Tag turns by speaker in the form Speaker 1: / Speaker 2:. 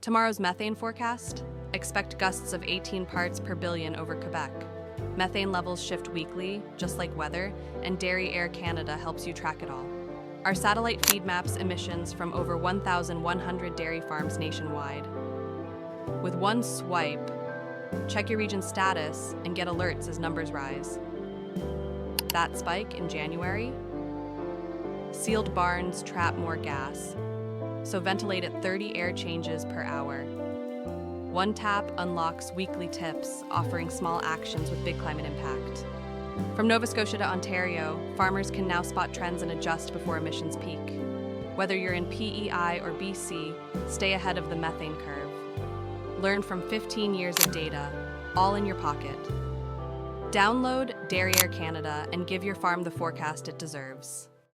Speaker 1: Tomorrow's methane forecast: expect gusts of 18 parts per billion over Quebec. Methane levels shift weekly, just like weather, and DairyAir Canada helps you track it all. Our satellite feed maps emissions from over 1,100 dairy farms nationwide. With one swipe, check your region's status and get alerts as numbers rise. That spike in January? Sealed barns trap more gas, so ventilate at 30 air changes per hour. One tap unlocks weekly tips, offering small actions with big climate impact. From Nova Scotia to Ontario, farmers can now spot trends and adjust before emissions peak. Whether you're in PEI or BC, stay ahead of the methane curve. Learn from 15 years of data, all in your pocket. Download DairyAir Canada and give your farm the forecast it deserves.